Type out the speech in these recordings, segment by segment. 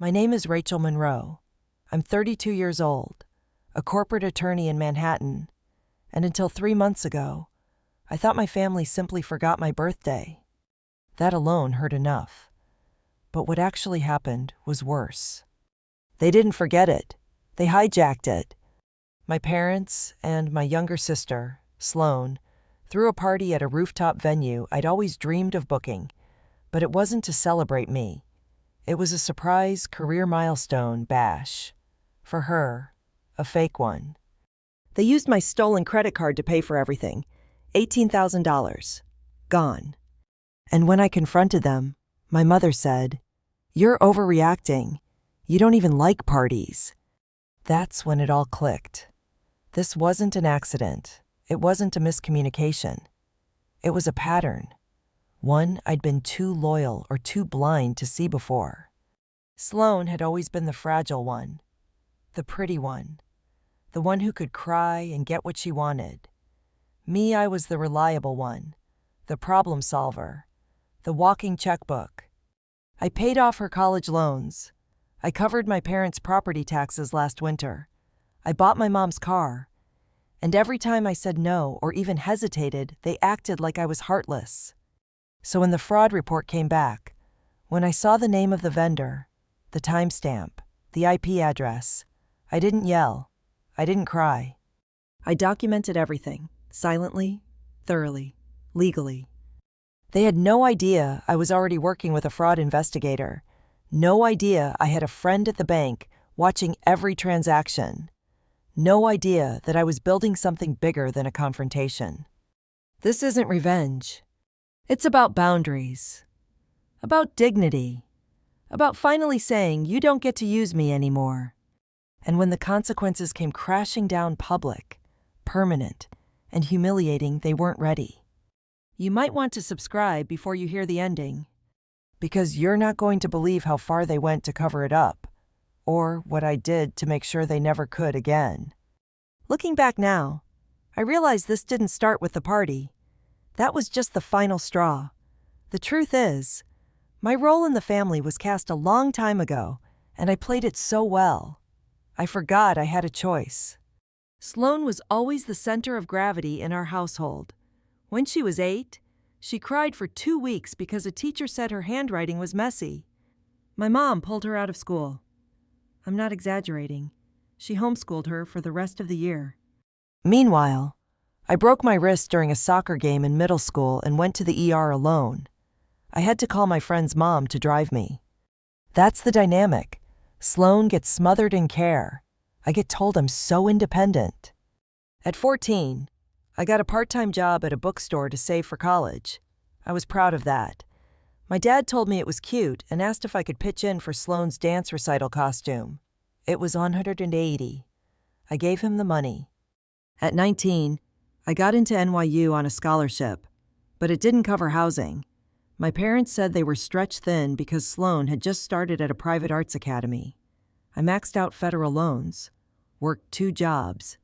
My name is Rachel Monroe. I'm 32 years old, a corporate attorney in Manhattan, and until 3 months ago, I thought my family simply forgot my birthday. That alone hurt enough. But what actually happened was worse. They didn't forget it. They hijacked it. My parents and my younger sister, Sloane, threw a party at a rooftop venue I'd always dreamed of booking, but it wasn't to celebrate me. It was a surprise career milestone bash. For her, a fake one. They used my stolen credit card to pay for everything. $18,000. Gone. And when I confronted them, my mother said, "You're overreacting. You don't even like parties." That's when it all clicked. This wasn't an accident. It wasn't a miscommunication. It was a pattern. One I'd been too loyal or too blind to see before. Sloane had always been the fragile one, the pretty one, the one who could cry and get what she wanted. Me, I was the reliable one, the problem solver, the walking checkbook. I paid off her college loans. I covered my parents' property taxes last winter. I bought my mom's car. And every time I said no or even hesitated, they acted like I was heartless. So when the fraud report came back, when I saw the name of the vendor, the timestamp, the IP address, I didn't yell. I didn't cry. I documented everything, silently, thoroughly, legally. They had no idea I was already working with a fraud investigator. No idea I had a friend at the bank watching every transaction. No idea that I was building something bigger than a confrontation. This isn't revenge. It's about boundaries, about dignity, about finally saying you don't get to use me anymore. And when the consequences came crashing down public, permanent, and humiliating, they weren't ready. You might want to subscribe before you hear the ending, because you're not going to believe how far they went to cover it up, or what I did to make sure they never could again. Looking back now, I realize this didn't start with the party. That was just the final straw. The truth is, my role in the family was cast a long time ago, and I played it so well. I forgot I had a choice. Sloane was always the center of gravity in our household. When she was 8, she cried for 2 weeks because a teacher said her handwriting was messy. My mom pulled her out of school. I'm not exaggerating. She homeschooled her for the rest of the year. Meanwhile, I broke my wrist during a soccer game in middle school and went to the ER alone. I had to call my friend's mom to drive me. That's the dynamic. Sloane gets smothered in care. I get told I'm so independent. At 14, I got a part-time job at a bookstore to save for college. I was proud of that. My dad told me it was cute and asked if I could pitch in for Sloane's dance recital costume. It was $180. I gave him the money. At 19, I got into NYU on a scholarship, but it didn't cover housing. My parents said they were stretched thin because Sloane had just started at a private arts academy. I maxed out federal loans, worked 2 jobs,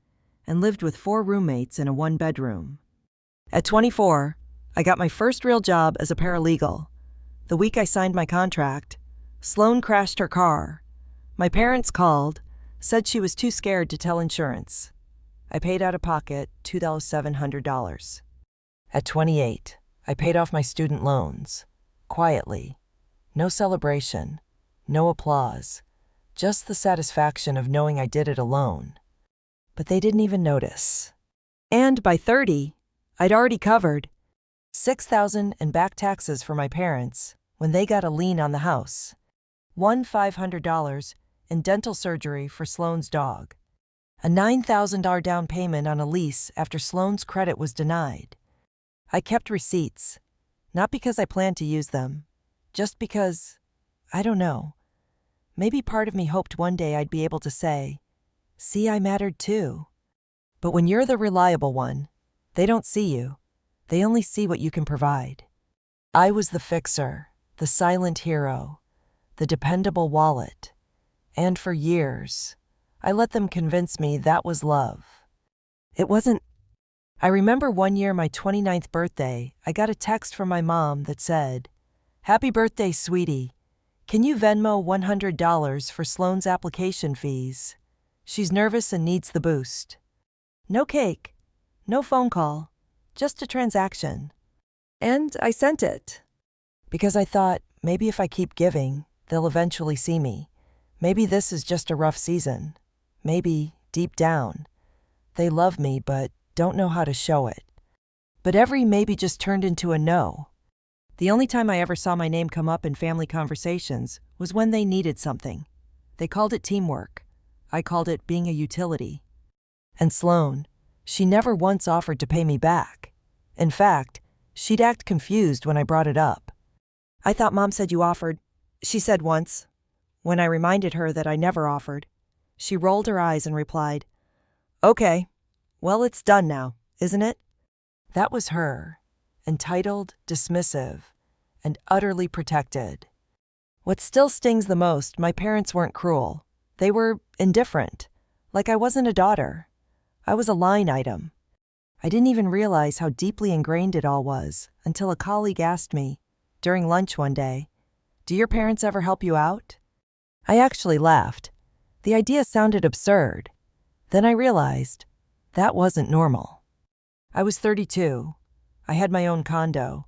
and lived with 4 roommates in a 1-bedroom. At 24, I got my first real job as a paralegal. The week I signed my contract, Sloane crashed her car. My parents called, said she was too scared to tell insurance. I paid out of pocket $2,700. At 28, I paid off my student loans, quietly. No celebration, no applause, just the satisfaction of knowing I did it alone. But they didn't even notice. And by 30, I'd already covered $6,000 in back taxes for my parents when they got a lien on the house, $500 in dental surgery for Sloane's dog, a $9,000 down payment on a lease after Sloane's credit was denied. I kept receipts, not because I planned to use them, just because, I don't know, maybe part of me hoped one day I'd be able to say, "See, I mattered too." But when you're the reliable one, they don't see you. They only see what you can provide. I was the fixer, the silent hero, the dependable wallet. And for years, I let them convince me that was love. It wasn't. I remember one year, my 29th birthday, I got a text from my mom that said, "Happy birthday, sweetie. Can you Venmo $100 for Sloane's application fees? She's nervous and needs the boost. No cake, no phone call, just a transaction. And I sent it. Because I thought, maybe if I keep giving, they'll eventually see me. Maybe this is just a rough season. Maybe, deep down, they love me but don't know how to show it. But every maybe just turned into a no. The only time I ever saw my name come up in family conversations was when they needed something. They called it teamwork. I called it being a utility. And Sloane, she never once offered to pay me back. In fact, she'd act confused when I brought it up. I thought Mom said you offered, she said once. When I reminded her that I never offered, she rolled her eyes and replied, "Okay, well, it's done now, isn't it?" That was her, entitled, dismissive, and utterly protected. What still stings the most, my parents weren't cruel. They were indifferent, like I wasn't a daughter. I was a line item. I didn't even realize how deeply ingrained it all was until a colleague asked me, during lunch one day, "Do your parents ever help you out?" I actually laughed. The idea sounded absurd. Then I realized that wasn't normal. I was 32. I had my own condo.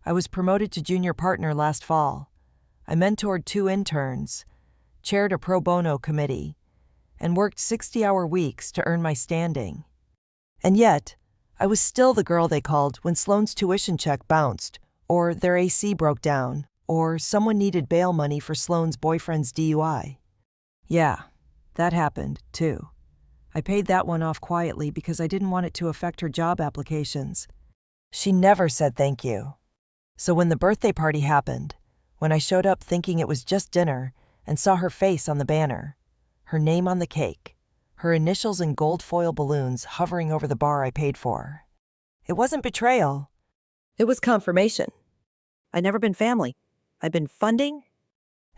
I was promoted to junior partner last fall. I mentored 2 interns, chaired a pro bono committee, and worked 60-hour weeks to earn my standing. And yet, I was still the girl they called when Sloane's tuition check bounced, or their AC broke down, or someone needed bail money for Sloane's boyfriend's DUI. Yeah, that happened, too. I paid that one off quietly because I didn't want it to affect her job applications. She never said thank you. So when the birthday party happened, when I showed up thinking it was just dinner and saw her face on the banner, her name on the cake, her initials in gold foil balloons hovering over the bar I paid for, it wasn't betrayal. It was confirmation. I'd never been family. I'd been funding.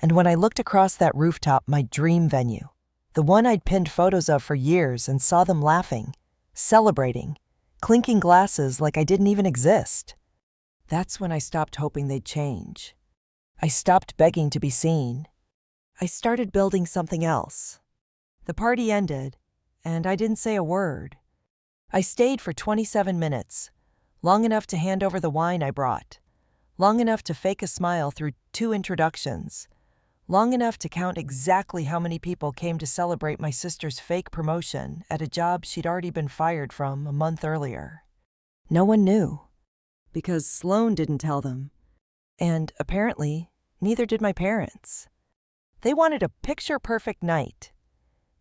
And when I looked across that rooftop, my dream venue, the one I'd pinned photos of for years, and saw them laughing, celebrating, clinking glasses like I didn't even exist, that's when I stopped hoping they'd change. I stopped begging to be seen. I started building something else. The party ended, and I didn't say a word. I stayed for 27 minutes, long enough to hand over the wine I brought, long enough to fake a smile through 2 introductions, long enough to count exactly how many people came to celebrate my sister's fake promotion at a job she'd already been fired from a month earlier. No one knew, because Sloane didn't tell them, and apparently, neither did my parents. They wanted a picture-perfect night,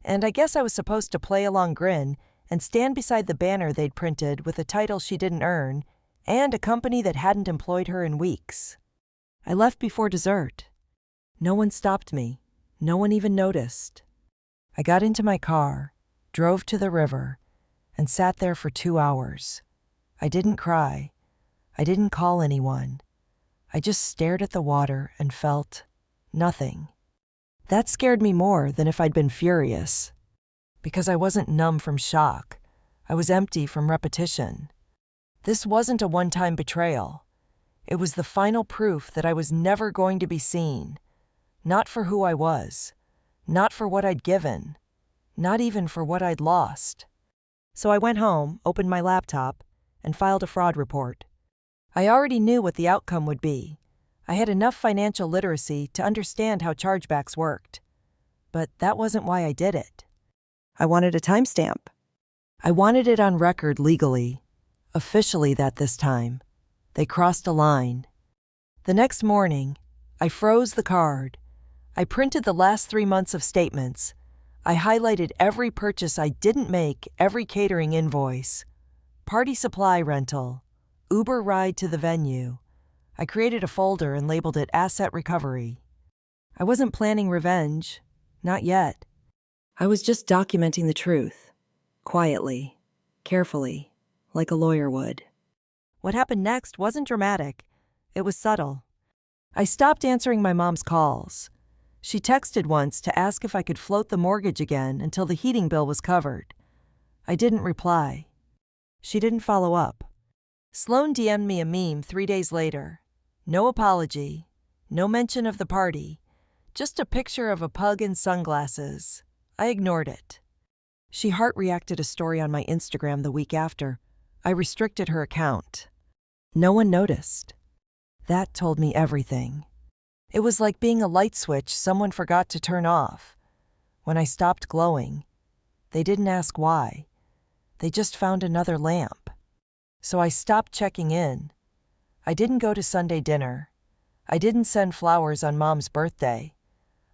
and I guess I was supposed to play along, grin, and stand beside the banner they'd printed with a title she didn't earn and a company that hadn't employed her in weeks. I left before dessert. No one stopped me. No one even noticed. I got into my car, drove to the river, and sat there for 2 hours. I didn't cry. I didn't call anyone. I just stared at the water and felt nothing. That scared me more than if I'd been furious, because I wasn't numb from shock. I was empty from repetition. This wasn't a one-time betrayal. It was the final proof that I was never going to be seen, not for who I was, not for what I'd given, not even for what I'd lost. So I went home, opened my laptop, and filed a fraud report. I already knew what the outcome would be. I had enough financial literacy to understand how chargebacks worked. But that wasn't why I did it. I wanted a timestamp. I wanted it on record legally, officially that this time. They crossed a line. The next morning, I froze the card. I printed the last 3 months of statements. I highlighted every purchase I didn't make, every catering invoice, party supply rental, Uber ride to the venue. I created a folder and labeled it Asset Recovery. I wasn't planning revenge, not yet. I was just documenting the truth, quietly, carefully, like a lawyer would. What happened next wasn't dramatic. It was subtle. I stopped answering my mom's calls. She texted once to ask if I could float the mortgage again until the heating bill was covered. I didn't reply. She didn't follow up. Sloane DM'd me a meme 3 days later. No apology, no mention of the party, Just a picture of a pug in sunglasses. I ignored it. She heart-reacted a story on my Instagram the week after. I restricted her account. No one noticed. That told me everything. It was like being a light switch someone forgot to turn off. When I stopped glowing, they didn't ask why. They just found another lamp. So I stopped checking in. I didn't go to Sunday dinner. I didn't send flowers on Mom's birthday.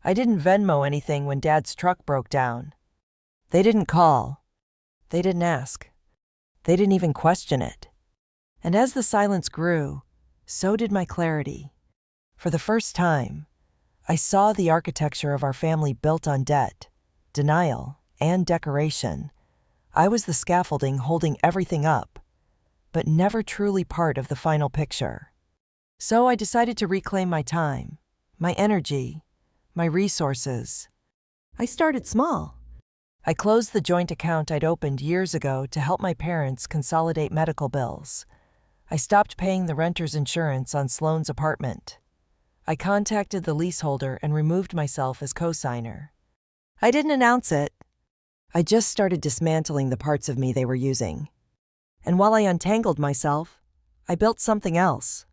I didn't Venmo anything when Dad's truck broke down. They didn't call. They didn't ask. They didn't even question it. And as the silence grew, so did my clarity. For the first time, I saw the architecture of our family built on debt, denial, and decoration. I was the scaffolding holding everything up, but never truly part of the final picture. So I decided to reclaim my time, my energy, my resources. I started small. I closed the joint account I'd opened years ago to help my parents consolidate medical bills. I stopped paying the renter's insurance on Sloane's apartment. I contacted the leaseholder and removed myself as co-signer. I didn't announce it. I just started dismantling the parts of me they were using. And while I untangled myself, I built something else.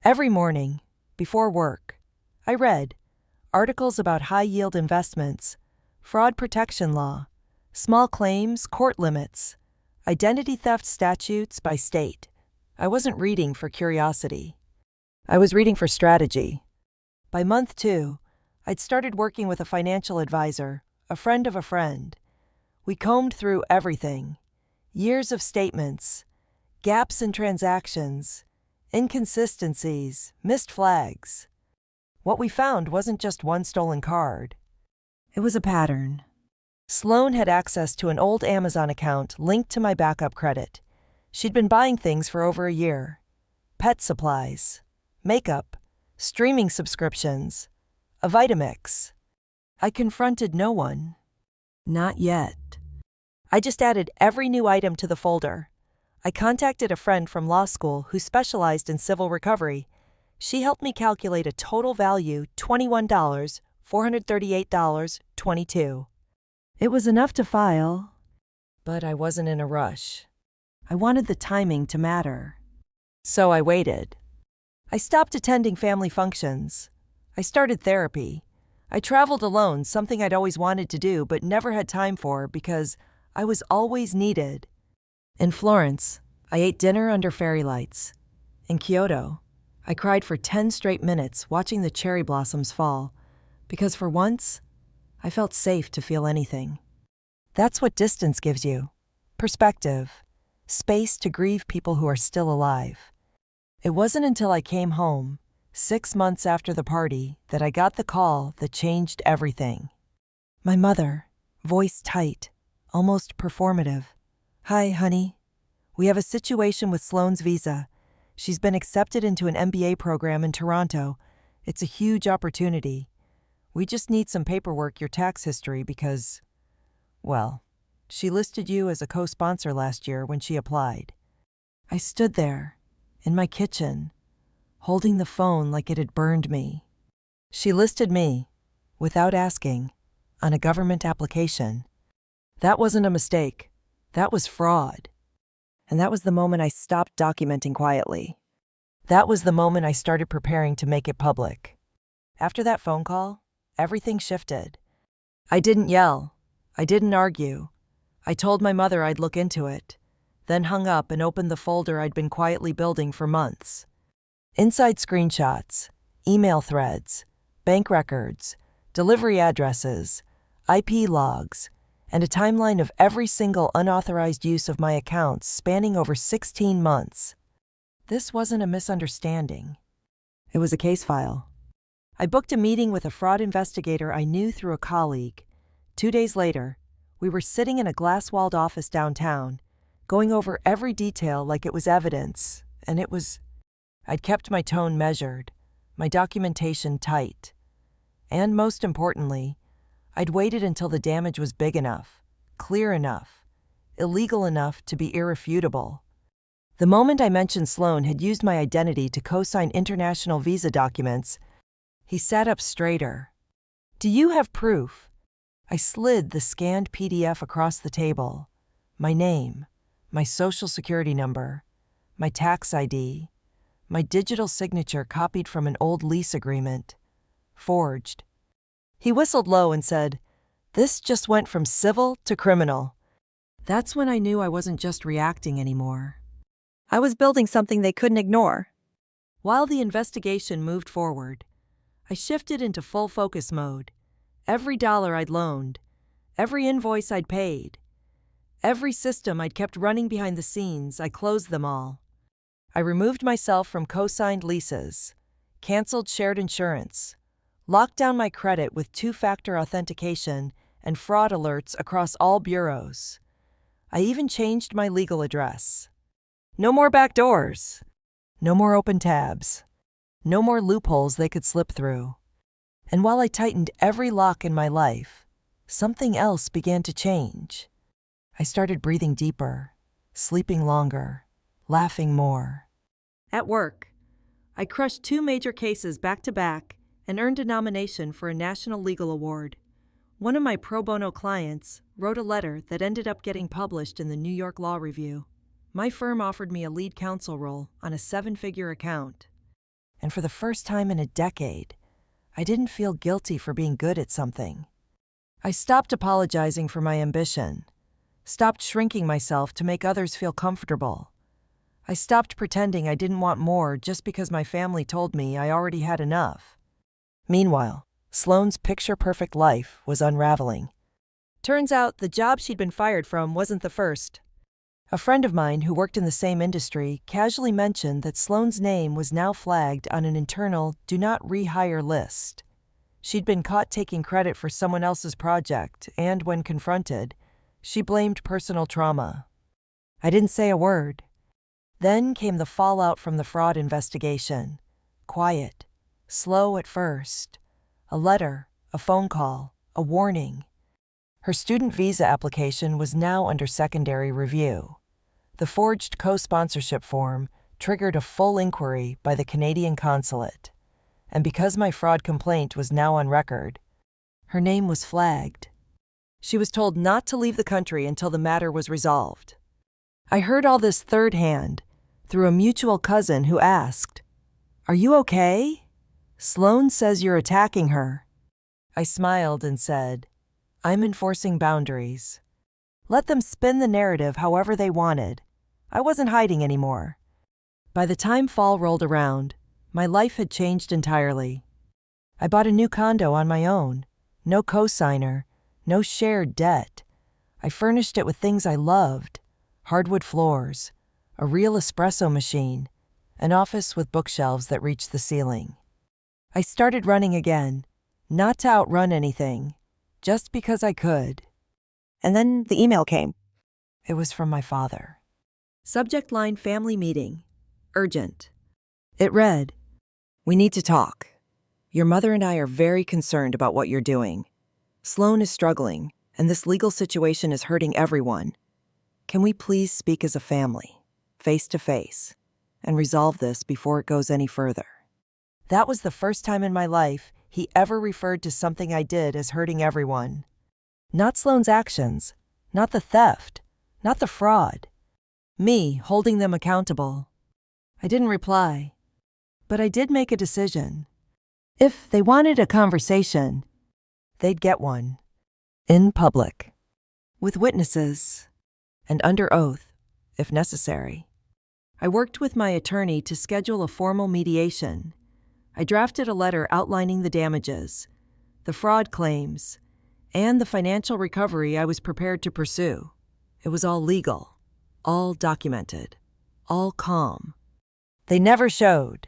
Every morning, before work, I read articles about high-yield investments, fraud protection law, small claims, court limits, identity theft statutes by state. I wasn't reading for curiosity. I was reading for strategy. By month 2, I'd started working with a financial advisor, a friend of a friend. We combed through everything. Years of statements, gaps in transactions, inconsistencies, missed flags. What we found wasn't just one stolen card. It was a pattern. Sloane had access to an old Amazon account linked to my backup credit. She'd been buying things for over a year. Pet supplies, makeup, streaming subscriptions, a Vitamix. I confronted no one. Not yet. I just added every new item to the folder. I contacted a friend from law school who specialized in civil recovery. She helped me calculate a total value $21, $438.22. It was enough to file, but I wasn't in a rush. I wanted the timing to matter. So I waited. I stopped attending family functions. I started therapy. I traveled alone, something I'd always wanted to do but never had time for because I was always needed. In Florence, I ate dinner under fairy lights. In Kyoto, I cried for 10 straight minutes watching the cherry blossoms fall, because for once, I felt safe to feel anything. That's what distance gives you. Perspective. Space to grieve people who are still alive. It wasn't until I came home, 6 months after the party, that I got the call that changed everything. My mother, voice tight, almost performative. "Hi, honey. We have a situation with Sloane's visa. She's been accepted into an MBA program in Toronto. It's a huge opportunity. We just need some paperwork, your tax history, because, well, she listed you as a co-sponsor last year when she applied." I stood there, in my kitchen, holding the phone like it had burned me. She listed me, without asking, on a government application. That wasn't a mistake. That was fraud. And that was the moment I stopped documenting quietly. That was the moment I started preparing to make it public. After that phone call, everything shifted. I didn't yell. I didn't argue. I told my mother I'd look into it, then hung up and opened the folder I'd been quietly building for months. Inside screenshots, email threads, bank records, delivery addresses, IP logs, and a timeline of every single unauthorized use of my accounts spanning over 16 months. This wasn't a misunderstanding. It was a case file. I booked a meeting with a fraud investigator I knew through a colleague. 2 days later, we were sitting in a glass-walled office downtown, going over every detail like it was evidence, and I'd kept my tone measured, my documentation tight. And most importantly, I'd waited until the damage was big enough, clear enough, illegal enough to be irrefutable. The moment I mentioned Sloane had used my identity to co-sign international visa documents, he sat up straighter. Do you have proof? I slid the scanned PDF across the table. My name, my social security number, my tax ID, my digital signature copied from an old lease agreement. Forged. He whistled low and said, "This just went from civil to criminal." That's when I knew I wasn't just reacting anymore. I was building something they couldn't ignore. While the investigation moved forward, I shifted into full focus mode. Every dollar I'd loaned, every invoice I'd paid, every system I'd kept running behind the scenes, I closed them all. I removed myself from co-signed leases, canceled shared insurance, locked down my credit with two-factor authentication and fraud alerts across all bureaus. I even changed my legal address. No more back doors. No more open tabs. No more loopholes they could slip through. And while I tightened every lock in my life, something else began to change. I started breathing deeper, sleeping longer, laughing more. At work, I crushed 2 major cases back to back and earned a nomination for a national legal award. One of my pro bono clients wrote a letter that ended up getting published in the New York Law Review. My firm offered me a lead counsel role on a 7-figure account. And for the first time in a decade, I didn't feel guilty for being good at something. I stopped apologizing for my ambition, stopped shrinking myself to make others feel comfortable. I stopped pretending I didn't want more just because my family told me I already had enough. Meanwhile, Sloane's picture-perfect life was unraveling. Turns out the job she'd been fired from wasn't the first. A friend of mine who worked in the same industry casually mentioned that Sloane's name was now flagged on an internal do not rehire list. She'd been caught taking credit for someone else's project, and when confronted, she blamed personal trauma. I didn't say a word. Then came the fallout from the fraud investigation. Quiet, slow at first. A letter, a phone call, a warning. Her student visa application was now under secondary review. The forged co-sponsorship form triggered a full inquiry by the Canadian consulate. And because my fraud complaint was now on record, her name was flagged. She was told not to leave the country until the matter was resolved. I heard all this third hand, through a mutual cousin who asked, "Are you okay? Sloane says you're attacking her." I smiled and said, "I'm enforcing boundaries. Let them spin the narrative however they wanted. I wasn't hiding anymore." By the time fall rolled around, my life had changed entirely. I bought a new condo on my own, no co-signer, no shared debt. I furnished it with things I loved, hardwood floors, a real espresso machine, an office with bookshelves that reached the ceiling. I started running again, not to outrun anything, just because I could. And then the email came. It was from my father. Subject line: family meeting. Urgent. It read, "We need to talk. Your mother and I are very concerned about what you're doing. Sloane is struggling, and this legal situation is hurting everyone. Can we please speak as a family, face to face, and resolve this before it goes any further?" That was the first time in my life he ever referred to something I did as hurting everyone. Not Sloane's actions, not the theft, not the fraud. Me holding them accountable. I didn't reply, but I did make a decision. If they wanted a conversation, they'd get one. In public. With witnesses. And under oath, if necessary. I worked with my attorney to schedule a formal mediation. I drafted a letter outlining the damages, the fraud claims, and the financial recovery I was prepared to pursue. It was all legal, all documented, all calm. They never showed,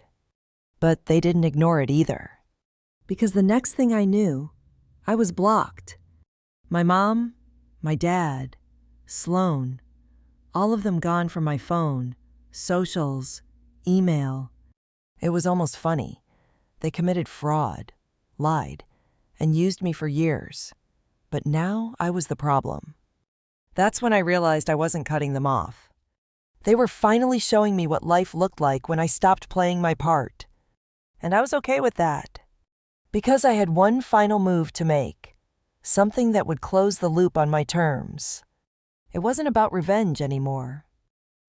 but they didn't ignore it either. Because the next thing I knew, I was blocked. My mom, my dad, Sloane, all of them gone from my phone, socials, email. It was almost funny. They committed fraud, lied, and used me for years. But now I was the problem. That's when I realized I wasn't cutting them off. They were finally showing me what life looked like when I stopped playing my part. And I was okay with that. Because I had one final move to make, something that would close the loop on my terms. It wasn't about revenge anymore.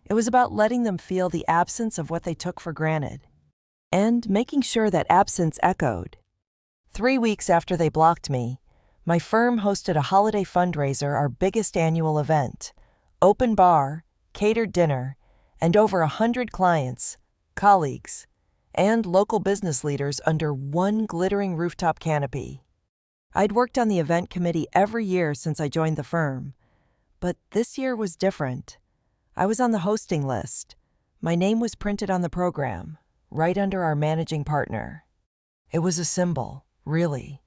It was about letting them feel the absence of what they took for granted, and making sure that absence echoed. 3 weeks after they blocked me, my firm hosted a holiday fundraiser, our biggest annual event. Open bar, catered dinner, and over 100 clients, colleagues, and local business leaders under one glittering rooftop canopy. I'd worked on the event committee every year since I joined the firm, but this year was different. I was on the hosting list. My name was printed on the program, right under our managing partner. It was a symbol, really,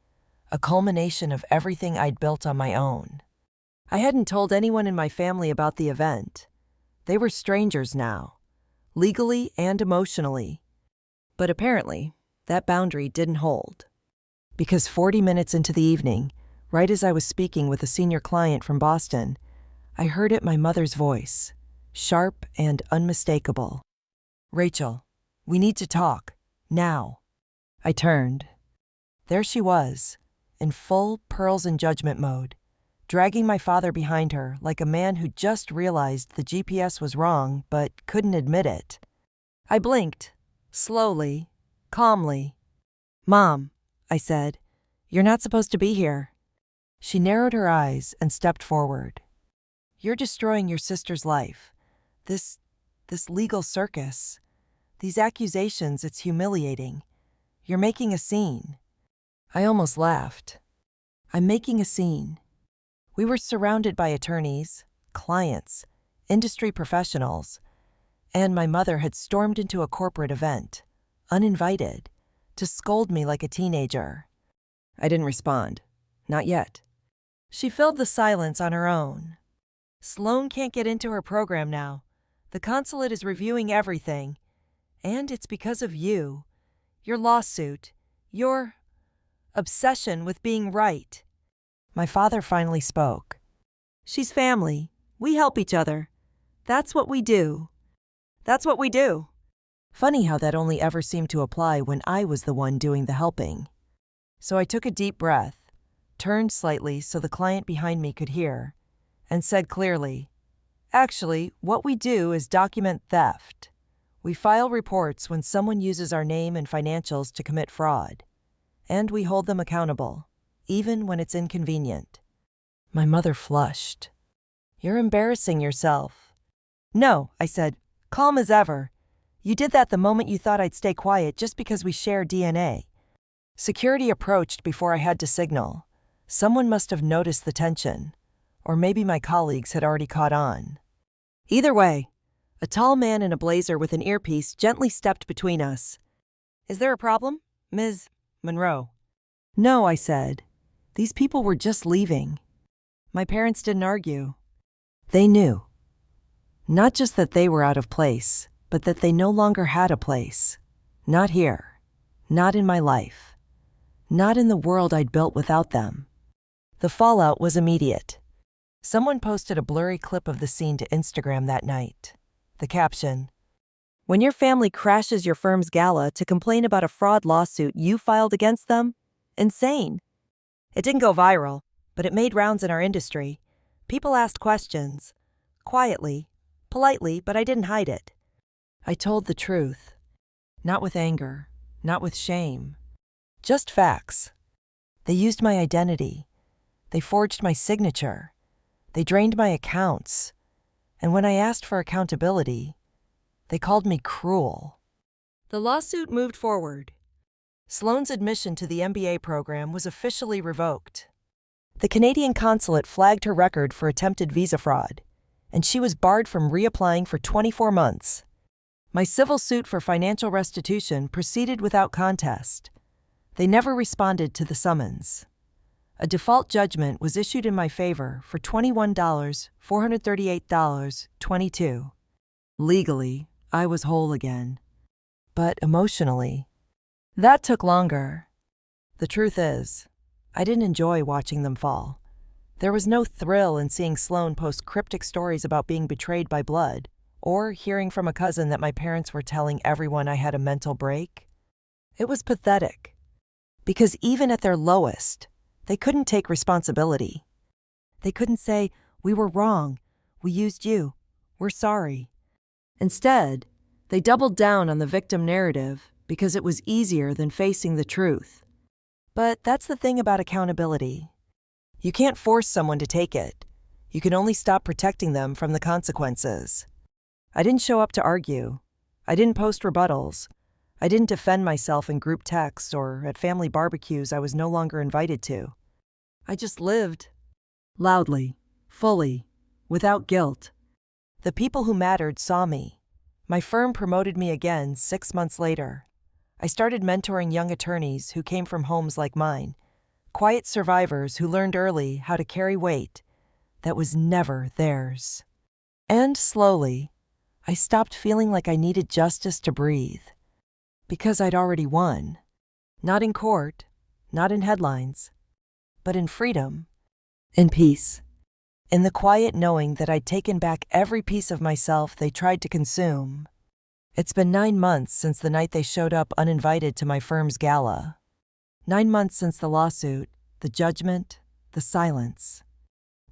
a culmination of everything I'd built on my own. I hadn't told anyone in my family about the event. They were strangers now, legally and emotionally. But apparently, that boundary didn't hold. Because 40 minutes into the evening, right as I was speaking with a senior client from Boston, I heard my mother's voice, sharp and unmistakable. "Rachel, we need to talk, now." I turned. There she was, in full pearls and judgment mode, dragging my father behind her like a man who just realized the GPS was wrong but couldn't admit it. I blinked, slowly, calmly. "Mom," I said, "you're not supposed to be here." She narrowed her eyes and stepped forward. "You're destroying your sister's life. This legal circus. These accusations, it's humiliating. You're making a scene." I almost laughed. I'm making a scene. We were surrounded by attorneys, clients, industry professionals, and my mother had stormed into a corporate event, uninvited, to scold me like a teenager. I didn't respond. Not yet. She filled the silence on her own. "Sloan can't get into her program now. The consulate is reviewing everything. And it's because of you. Your lawsuit. Your obsession with being right." My father finally spoke. "She's family. We help each other. That's what we do. That's what we do." Funny how that only ever seemed to apply when I was the one doing the helping. So I took a deep breath, turned slightly so the client behind me could hear, and said clearly, "Actually, what we do is document theft. We file reports when someone uses our name and financials to commit fraud. And we hold them accountable, even when it's inconvenient." My mother flushed. "You're embarrassing yourself." "No," I said, calm as ever. "You did that the moment you thought I'd stay quiet just because we share DNA." Security approached before I had to signal. Someone must have noticed the tension, or maybe my colleagues had already caught on. Either way, a tall man in a blazer with an earpiece gently stepped between us. "Is there a problem, Ms. Monroe?" "No," I said. "These people were just leaving." My parents didn't argue. They knew. Not just that they were out of place, but that they no longer had a place. Not here. Not in my life. Not in the world I'd built without them. The fallout was immediate. Someone posted a blurry clip of the scene to Instagram that night. The caption, "When your family crashes your firm's gala to complain about a fraud lawsuit you filed against them? Insane." It didn't go viral, but it made rounds in our industry. People asked questions. Quietly, politely, but I didn't hide it. I told the truth. Not with anger, not with shame. Just facts. They used my identity. They forged my signature. They drained my accounts. And when I asked for accountability, they called me cruel. The lawsuit moved forward. Sloan's admission to the MBA program was officially revoked. The Canadian consulate flagged her record for attempted visa fraud, and she was barred from reapplying for 24 months. My civil suit for financial restitution proceeded without contest. They never responded to the summons. A default judgment was issued in my favor for $21,438.22. Legally, I was whole again. But emotionally, that took longer. The truth is, I didn't enjoy watching them fall. There was no thrill in seeing Sloan post cryptic stories about being betrayed by blood, or hearing from a cousin that my parents were telling everyone I had a mental break. It was pathetic. Because even at their lowest, they couldn't take responsibility. They couldn't say, "We were wrong. We used you. We're sorry." Instead, they doubled down on the victim narrative because it was easier than facing the truth. But that's the thing about accountability. You can't force someone to take it. You can only stop protecting them from the consequences. I didn't show up to argue. I didn't post rebuttals. I didn't defend myself in group texts or at family barbecues I was no longer invited to. I just lived. Loudly, fully, without guilt. The people who mattered saw me. My firm promoted me again 6 months later. I started mentoring young attorneys who came from homes like mine, quiet survivors who learned early how to carry weight that was never theirs. And slowly, I stopped feeling like I needed justice to breathe. Because I'd already won. Not in court, not in headlines, but in freedom, in peace, in the quiet knowing that I'd taken back every piece of myself they tried to consume. It's been 9 months since the night they showed up uninvited to my firm's gala. 9 months since the lawsuit, the judgment, the silence.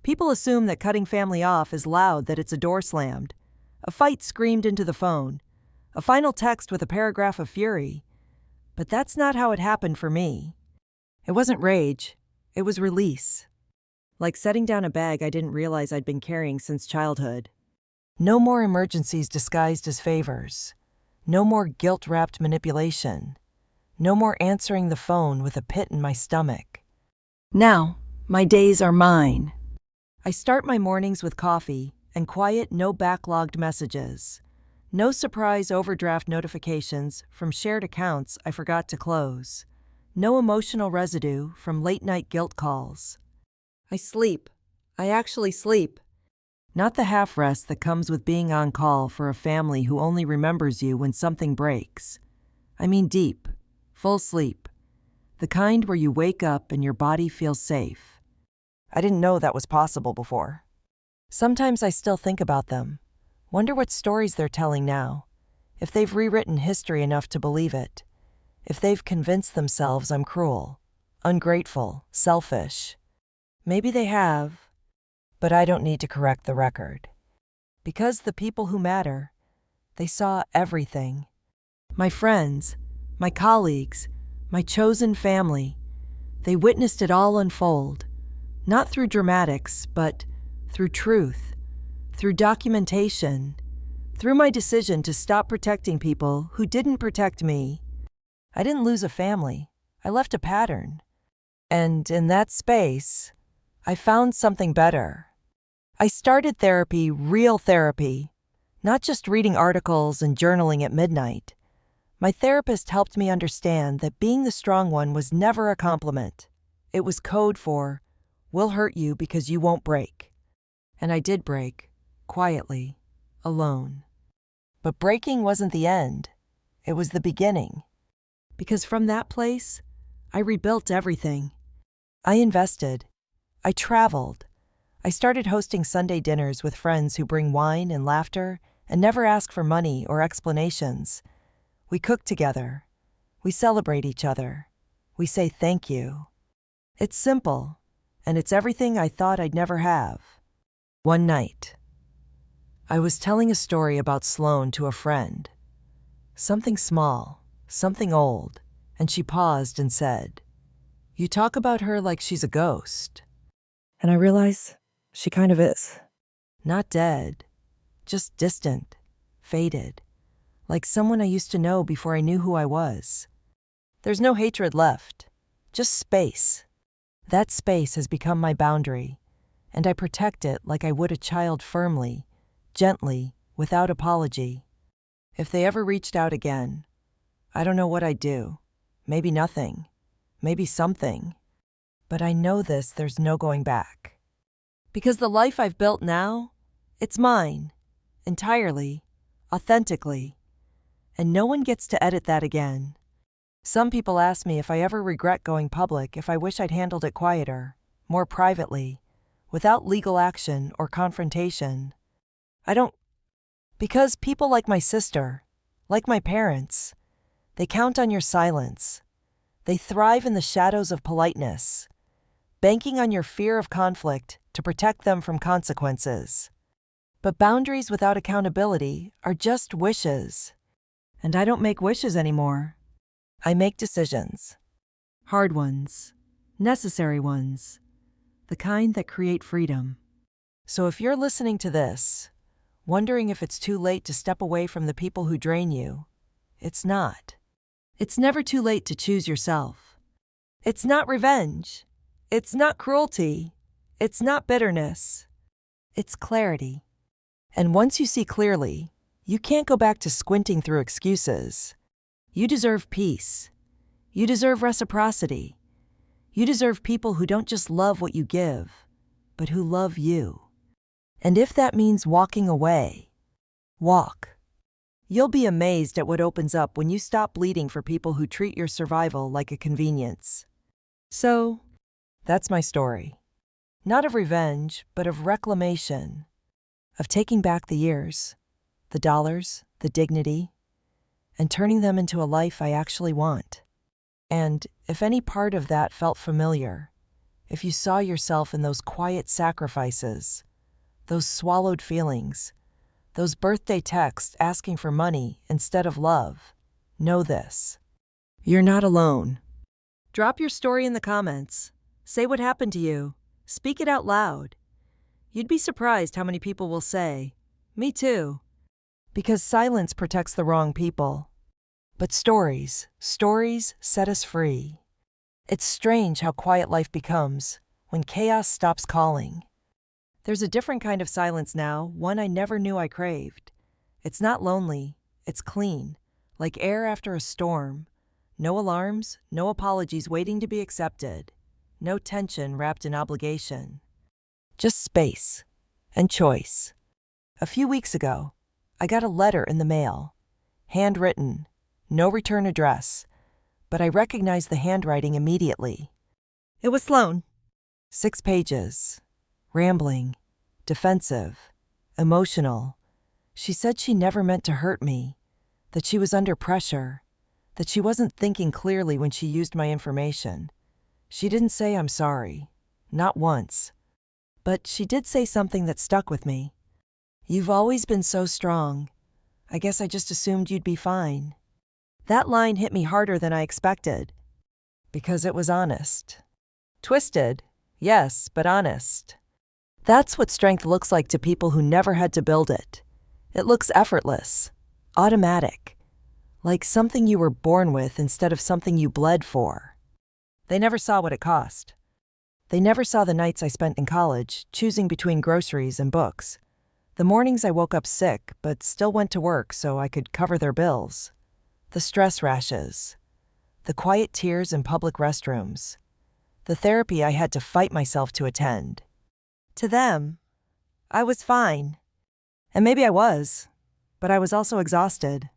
People assume that cutting family off is loud, that it's a door slammed, a fight screamed into the phone, a final text with a paragraph of fury. But that's not how it happened for me. It wasn't rage, it was release. Like setting down a bag I didn't realize I'd been carrying since childhood. No more emergencies disguised as favors. No more guilt-wrapped manipulation. No more answering the phone with a pit in my stomach. Now, my days are mine. I start my mornings with coffee and quiet, no backlogged messages. No surprise overdraft notifications from shared accounts I forgot to close. No emotional residue from late-night guilt calls. I sleep. I actually sleep. Not the half-rest that comes with being on call for a family who only remembers you when something breaks. I mean deep, full sleep. The kind where you wake up and your body feels safe. I didn't know that was possible before. Sometimes I still think about them. Wonder what stories they're telling now. If they've rewritten history enough to believe it. If they've convinced themselves I'm cruel, ungrateful, selfish. Maybe they have, but I don't need to correct the record. Because the people who matter, they saw everything. My friends, my colleagues, my chosen family, they witnessed it all unfold. Not through dramatics, but through truth, through documentation, through my decision to stop protecting people who didn't protect me. I didn't lose a family. I left a pattern. And in that space, I found something better. I started therapy, real therapy, not just reading articles and journaling at midnight. My therapist helped me understand that being the strong one was never a compliment. It was code for, "We'll hurt you because you won't break." And I did break, quietly, alone. But breaking wasn't the end. It was the beginning. Because from that place, I rebuilt everything. I invested. I traveled. I started hosting Sunday dinners with friends who bring wine and laughter and never ask for money or explanations. We cook together. We celebrate each other. We say thank you. It's simple, and it's everything I thought I'd never have. One night, I was telling a story about Sloane to a friend. Something small, something old, and she paused and said, "You talk about her like she's a ghost." And I realize she kind of is. Not dead, just distant, faded, like someone I used to know before I knew who I was. There's no hatred left, just space. That space has become my boundary, and I protect it like I would a child, firmly, gently, without apology. If they ever reached out again, I don't know what I'd do. Maybe nothing, maybe something. But I know there's no going back. Because the life I've built now, it's mine, entirely, authentically. And no one gets to edit that again. Some people ask me if I ever regret going public, if I wish I'd handled it quieter, more privately, without legal action or confrontation. I don't. Because people like my sister, like my parents, they count on your silence. They thrive in the shadows of politeness, banking on your fear of conflict to protect them from consequences. But boundaries without accountability are just wishes. And I don't make wishes anymore. I make decisions. Hard ones, necessary ones, the kind that create freedom. So if you're listening to this, wondering if it's too late to step away from the people who drain you, it's not. It's never too late to choose yourself. It's not revenge. It's not cruelty. It's not bitterness. It's clarity. And once you see clearly, you can't go back to squinting through excuses. You deserve peace. You deserve reciprocity. You deserve people who don't just love what you give, but who love you. And if that means walking away, walk. You'll be amazed at what opens up when you stop bleeding for people who treat your survival like a convenience. So, that's my story. Not of revenge, but of reclamation. Of taking back the years, the dollars, the dignity, and turning them into a life I actually want. And if any part of that felt familiar, if you saw yourself in those quiet sacrifices, those swallowed feelings, those birthday texts asking for money instead of love, know this. You're not alone. Drop your story in the comments. Say what happened to you. Speak it out loud. You'd be surprised how many people will say, "Me too." Because silence protects the wrong people. But stories set us free. It's strange how quiet life becomes when chaos stops calling. There's a different kind of silence now, one I never knew I craved. It's not lonely, it's clean, like air after a storm. No alarms, no apologies waiting to be accepted. No tension wrapped in obligation. Just space and choice. A few weeks ago, I got a letter in the mail. Handwritten, no return address, but I recognized the handwriting immediately. It was Sloan. 6 pages. Rambling, defensive, emotional. She said she never meant to hurt me, that she was under pressure, that she wasn't thinking clearly when she used my information. She didn't say I'm sorry, not once. But she did say something that stuck with me. "You've always been so strong. I guess I just assumed you'd be fine." That line hit me harder than I expected, because it was honest. Twisted, yes, but honest. That's what strength looks like to people who never had to build it. It looks effortless, automatic, like something you were born with instead of something you bled for. They never saw what it cost. They never saw the nights I spent in college, choosing between groceries and books. The mornings I woke up sick, but still went to work so I could cover their bills. The stress rashes. The quiet tears in public restrooms. The therapy I had to fight myself to attend. To them, I was fine. And maybe I was, but I was also exhausted.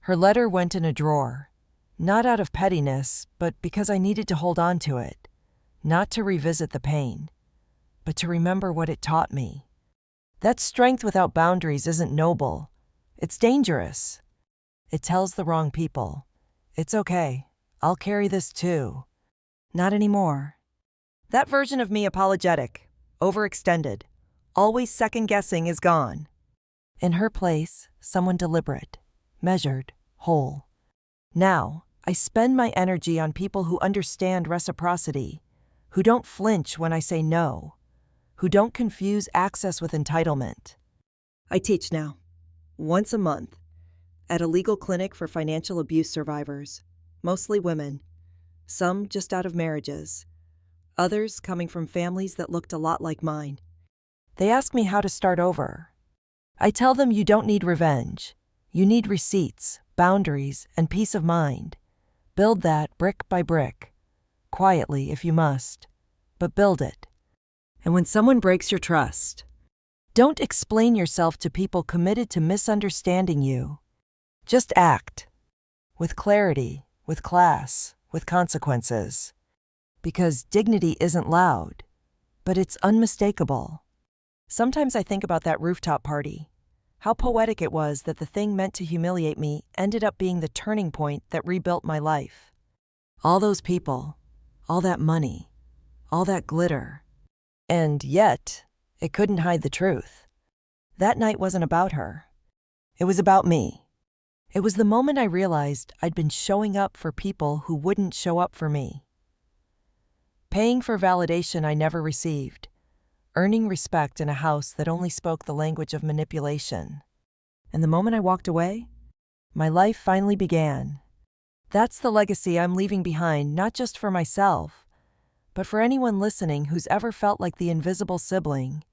Her letter went in a drawer, not out of pettiness, but because I needed to hold on to it, not to revisit the pain, but to remember what it taught me. That strength without boundaries isn't noble. It's dangerous. It tells the wrong people, "It's okay, I'll carry this too." Not anymore. That version of me apologetic, overextended, always second-guessing is gone. In her place, someone deliberate, measured, whole. Now, I spend my energy on people who understand reciprocity, who don't flinch when I say no, who don't confuse access with entitlement. I teach now, once a month, at a legal clinic for financial abuse survivors, mostly women, some just out of marriages, others coming from families that looked a lot like mine. They ask me how to start over. I tell them you don't need revenge. You need receipts, boundaries, and peace of mind. Build that brick by brick. Quietly, if you must, but build it. And when someone breaks your trust, don't explain yourself to people committed to misunderstanding you. Just act. With clarity, with class, with consequences. Because dignity isn't loud, but it's unmistakable. Sometimes I think about that rooftop party. How poetic it was that the thing meant to humiliate me ended up being the turning point that rebuilt my life. All those people, all that money, all that glitter. And yet, it couldn't hide the truth. That night wasn't about her. It was about me. It was the moment I realized I'd been showing up for people who wouldn't show up for me. Paying for validation I never received. Earning respect in a house that only spoke the language of manipulation. And the moment I walked away, my life finally began. That's the legacy I'm leaving behind, not just for myself, but for anyone listening who's ever felt like the invisible sibling,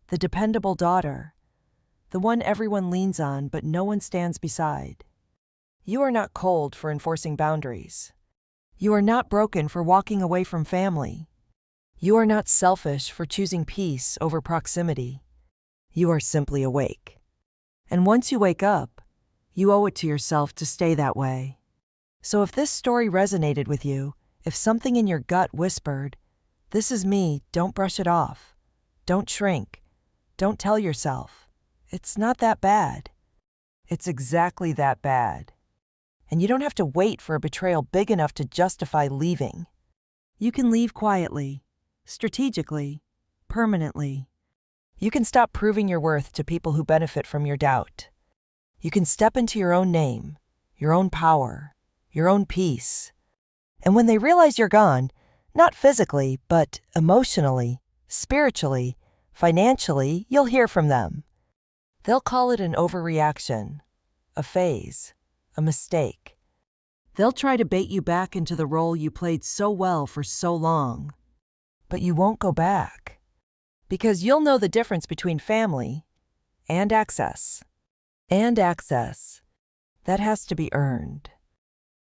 the dependable daughter, the one everyone leans on but no one stands beside. You are not cold for enforcing boundaries. You are not broken for walking away from family. You are not selfish for choosing peace over proximity. You are simply awake. And once you wake up, you owe it to yourself to stay that way. So if this story resonated with you, if something in your gut whispered, "This is me," don't brush it off. Don't shrink. Don't tell yourself, "It's not that bad." It's exactly that bad. And you don't have to wait for a betrayal big enough to justify leaving. You can leave quietly, strategically, permanently. You can stop proving your worth to people who benefit from your doubt. You can step into your own name, your own power, your own peace. And when they realize you're gone, not physically, but emotionally, spiritually, financially, you'll hear from them. They'll call it an overreaction, a phase, a mistake. They'll try to bait you back into the role you played so well for so long. But you won't go back. Because you'll know the difference between family and access. And access. That has to be earned.